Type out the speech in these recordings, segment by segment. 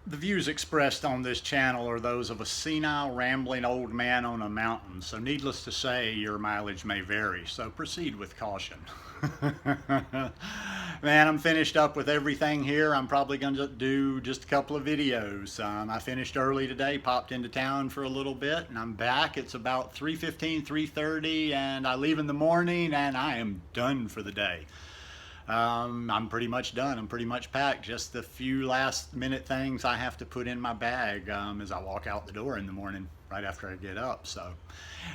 The views expressed on this channel are those of a senile, rambling old man on a mountain, so needless to say, your mileage may vary, so proceed with caution. Man, I'm finished up with everything here. I'm probably going to do just a couple of videos. I finished early today, popped into town for a little bit, and I'm back. It's about 3:15, 3:30, and I leave in the morning, and I am done for the day. I'm pretty much done. I'm pretty much packed. Just the few last minute things I have to put in my bag as I walk out the door in the morning right after I get up. So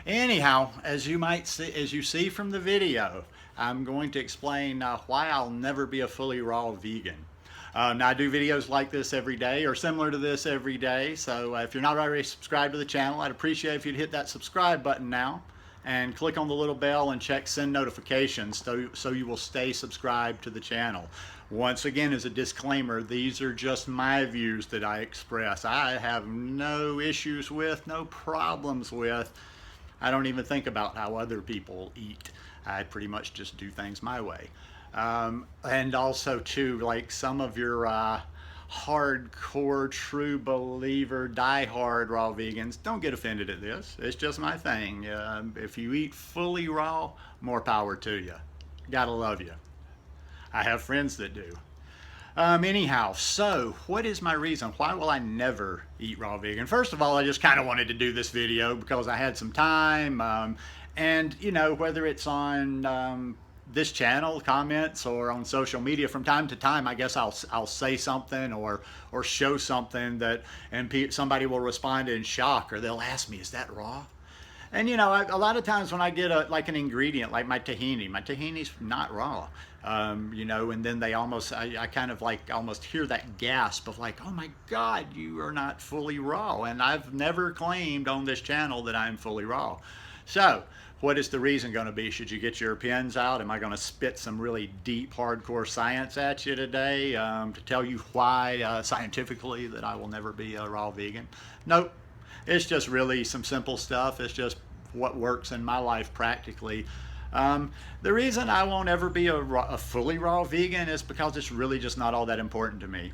anyhow, as you see from the video, I'm going to explain why I'll never be a fully raw vegan. Now I do videos like this every day or similar to this every day. So if you're not already subscribed to the channel, I'd appreciate if you'd hit that subscribe button now and click on the little bell and check send notifications so you will stay subscribed to the channel. Once again, as a disclaimer, these are just my views that I express. I have no issues with, no problems with. I don't even think about how other people eat. I pretty much just do things my way. And also too, like some of your hardcore, true believer, die-hard raw vegans, don't get offended at this. It's just my thing. If you eat fully raw, more power to you. Gotta love you. I have friends that do. Anyhow, so what is my reason? Why will I never eat raw vegan? First of all, I just kind of wanted to do this video because I had some time. And, you know, whether it's on this channel comments or on social media, from time to time I guess I'll say something or show something that somebody will respond in shock, or they'll ask me, is that raw? And you know, a lot of times when I get like an ingredient like my tahini's not raw. You know, and then they I kind of like almost hear that gasp of like, oh my God, you are not fully raw. And I've never claimed on this channel that I'm fully raw. So what is the reason going to be? Should you get your pens out? Am I going to spit some really deep, hardcore science at you today to tell you why scientifically that I will never be a raw vegan? Nope. It's just really some simple stuff. It's just what works in my life practically. The reason I won't ever be a fully raw vegan is because it's really just not all that important to me.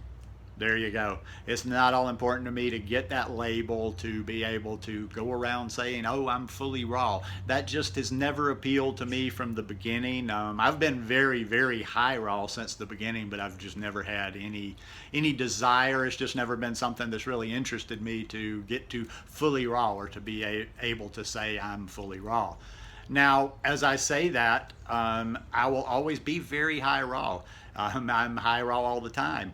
There you go. It's not all important to me to get that label, to be able to go around saying, oh, I'm fully raw. That just has never appealed to me from the beginning. I've been very, very high raw since the beginning, but I've just never had any desire. It's just never been something that's really interested me to get to fully raw or to be able to say I'm fully raw. Now, as I say that, I will always be very high raw. I'm high raw all the time.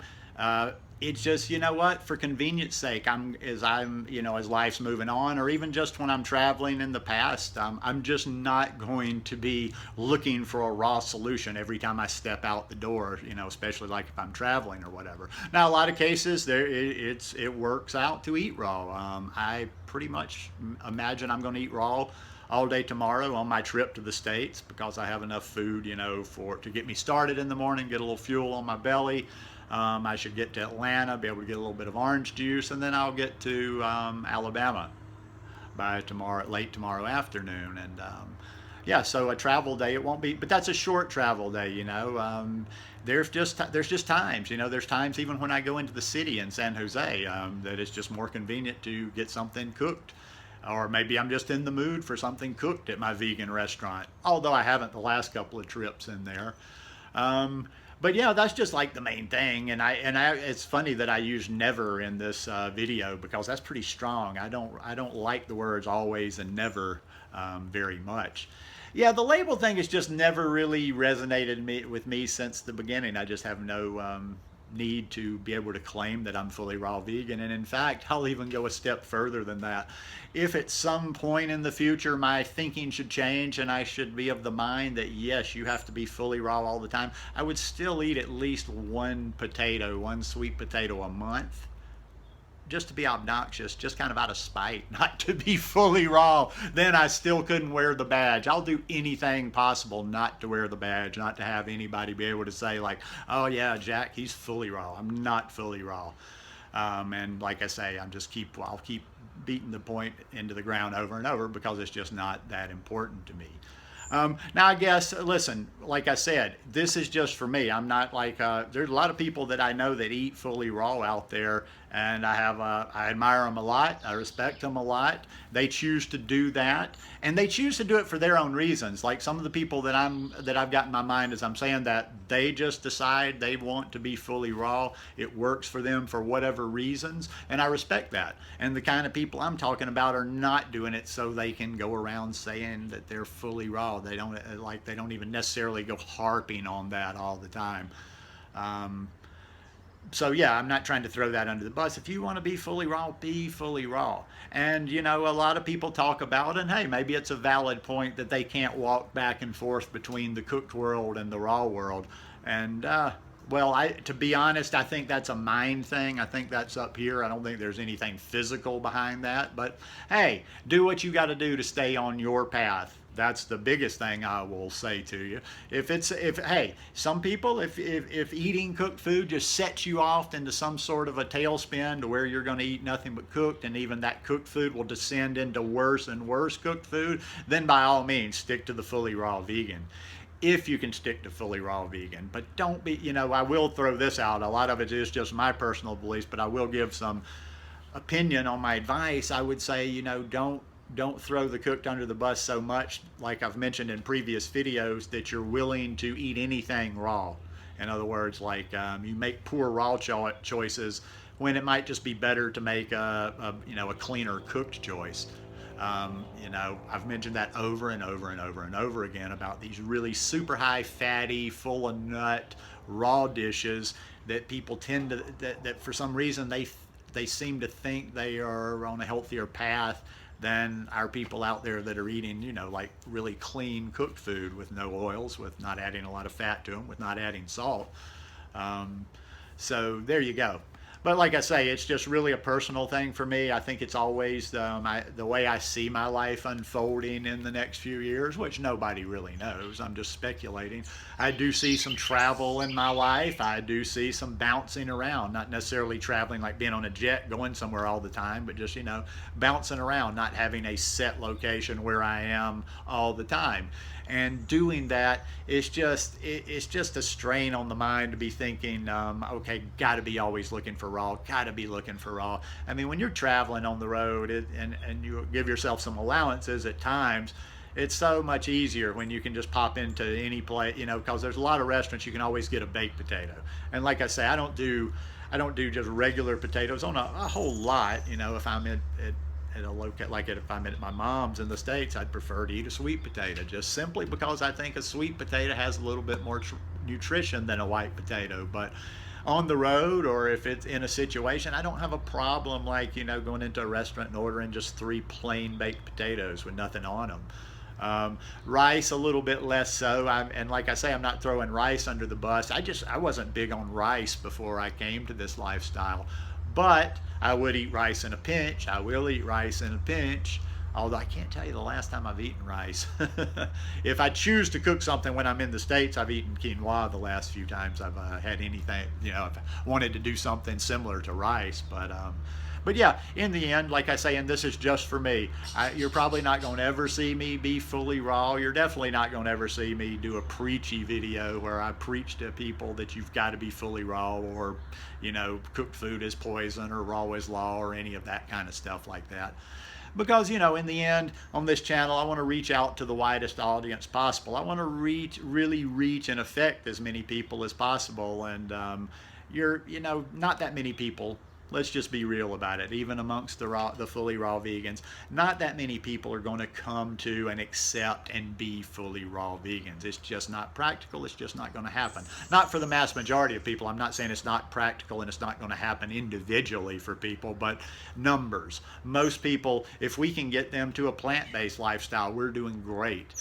It's just, you know what, for convenience sake, you know, as life's moving on, or even just when I'm traveling in the past, I'm just not going to be looking for a raw solution every time I step out the door, you know, especially like if I'm traveling or whatever. Now, a lot of cases, it works out to eat raw. I pretty much imagine I'm going to eat raw all day tomorrow on my trip to the States because I have enough food, you know, to get me started in the morning, get a little fuel on my belly. I should get to Atlanta, be able to get a little bit of orange juice, and then I'll get to Alabama by late tomorrow afternoon. And yeah, so a travel day, it won't be, but that's a short travel day, you know. There's just times, you know, there's times even when I go into the city in San Jose that it's just more convenient to get something cooked. Or maybe I'm just in the mood for something cooked at my vegan restaurant, although I haven't the last couple of trips in there. But yeah, that's just like the main thing. And it's funny that I use never in this video because that's pretty strong. I don't like the words always and never very much. Yeah, the label thing has just never really resonated with me since the beginning. I just have no need to be able to claim that I'm fully raw vegan. And in fact, I'll even go a step further than that. If at some point in the future my thinking should change and I should be of the mind that yes, you have to be fully raw all the time, I would still eat at least one sweet potato a month, just to be obnoxious, just kind of out of spite, not to be fully raw. Then I still couldn't wear the badge. I'll do anything possible not to wear the badge, not to have anybody be able to say like, oh yeah, Jack, he's fully raw. I'm not fully raw. And like I say, I'll keep beating the point into the ground over and over because it's just not that important to me. Now, I guess, listen, like I said, this is just for me. I'm not like, there's a lot of people that I know that eat fully raw out there, and I admire them a lot. I respect them a lot. They choose to do that, and they choose to do it for their own reasons. Like some of the people that I've got in my mind as I'm saying that, they just decide they want to be fully raw. It works for them for whatever reasons, and I respect that. And the kind of people I'm talking about are not doing it so they can go around saying that they're fully raw. They don't even necessarily go harping on that all the time. Um, so yeah, I'm not trying to throw that under the bus. If you want to be fully raw, be fully raw. And you know, a lot of people talk about, and hey, maybe it's a valid point that they can't walk back and forth between the cooked world and the raw world. And well, to be honest, I think that's a mind thing. I think that's up here. I don't think there's anything physical behind that. But hey, do what you got to do to stay on your path. That's the biggest thing I will say to you. Hey, some people, if eating cooked food just sets you off into some sort of a tailspin to where you're going to eat nothing but cooked, and even that cooked food will descend into worse and worse cooked food, then by all means stick to the fully raw vegan, if you can stick to fully raw vegan. But don't be, you know, I will throw this out. A lot of it is just my personal beliefs, but I will give some opinion on my advice. I would say, you know, don't throw the cooked under the bus so much, like I've mentioned in previous videos, that you're willing to eat anything raw. In other words, like you make poor raw choices when it might just be better to make a cleaner cooked choice. You know, I've mentioned that over and over and over and over again about these really super high fatty, full of nut raw dishes that people tend to that for some reason they seem to think they are on a healthier path than our people out there that are eating, you know, like really clean cooked food with no oils, with not adding a lot of fat to them, with not adding salt. So there you go. But like I say, it's just really a personal thing for me. I think it's always the way I see my life unfolding in the next few years, which nobody really knows. I'm just speculating. I do see some travel in my life. I do see some bouncing around, not necessarily traveling like being on a jet going somewhere all the time, but just, you know, bouncing around, not having a set location where I am all the time. And doing that, it's just a strain on the mind to be thinking, okay, got to be always looking for raw, got to be looking for raw. I mean, when you're traveling on the road and you give yourself some allowances at times, it's so much easier when you can just pop into any place, you know, because there's a lot of restaurants you can always get a baked potato. And like I say, I don't do just regular potatoes on a whole lot. You know, if I'm at a local, like if I'm at my mom's in the States, I'd prefer to eat a sweet potato, just simply because I think a sweet potato has a little bit more nutrition than a white potato. But on the road, or if it's in a situation, I don't have a problem, like, you know, going into a restaurant and ordering just 3 plain baked potatoes with nothing on them. Rice a little bit less so. And like I say, I'm not throwing rice under the bus. I wasn't big on rice before I came to this lifestyle. But I would eat rice in a pinch. I will eat rice in a pinch, although I can't tell you the last time I've eaten rice. If I choose to cook something when I'm in the States, I've eaten quinoa the last few times I've had anything, you know, I've wanted to do something similar to rice. But yeah, in the end, like I say, and this is just for me, you're probably not going to ever see me be fully raw. You're definitely not going to ever see me do a preachy video where I preach to people that you've got to be fully raw, or, you know, cooked food is poison, or raw is law, or any of that kind of stuff like that. Because, you know, in the end, on this channel, I want to reach out to the widest audience possible. I want to really reach and affect as many people as possible. And you know, not that many people. Let's just be real about it. Even amongst the fully raw vegans, not that many people are going to come to and accept and be fully raw vegans. It's just not practical. It's just not going to happen. Not for the mass majority of people. I'm not saying it's not practical and it's not going to happen individually for people, but numbers. Most people, if we can get them to a plant-based lifestyle, we're doing great.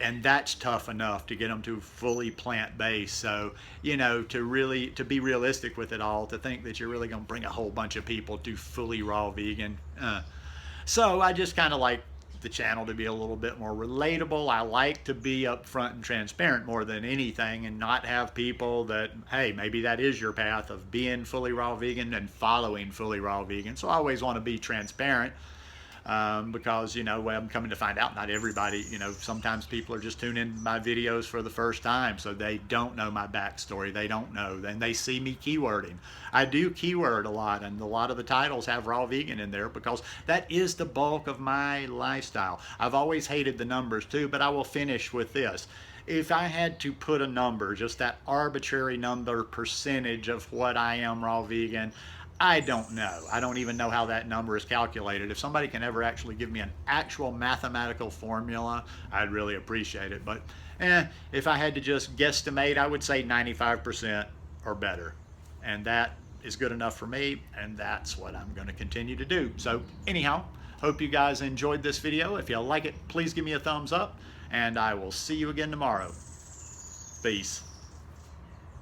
And that's tough enough to get them to fully plant-based. So, you know, to be realistic with it all, to think that you're really going to bring a whole bunch of people to fully raw vegan. So I just kind of like the channel to be a little bit more relatable. I like to be upfront and transparent more than anything, and not have people that, hey, maybe that is your path of being fully raw vegan and following fully raw vegan. So I always want to be transparent. because, you know, I'm coming to find out not everybody, you know, sometimes people are just tuning in my videos for the first time, so they don't know my backstory. They don't know. Then they see me keywording. I do keyword a lot, and a lot of the titles have raw vegan in there because that is the bulk of my lifestyle. I've always hated the numbers too, but I will finish with this. If I had to put a number, just that arbitrary number percentage of what I am raw vegan, I don't know. I don't even know how that number is calculated. If somebody can ever actually give me an actual mathematical formula, I'd really appreciate it. But if I had to just guesstimate, I would say 95% or better. And that is good enough for me, and that's what I'm going to continue to do. So anyhow, hope you guys enjoyed this video. If you like it, please give me a thumbs up, and I will see you again tomorrow. Peace.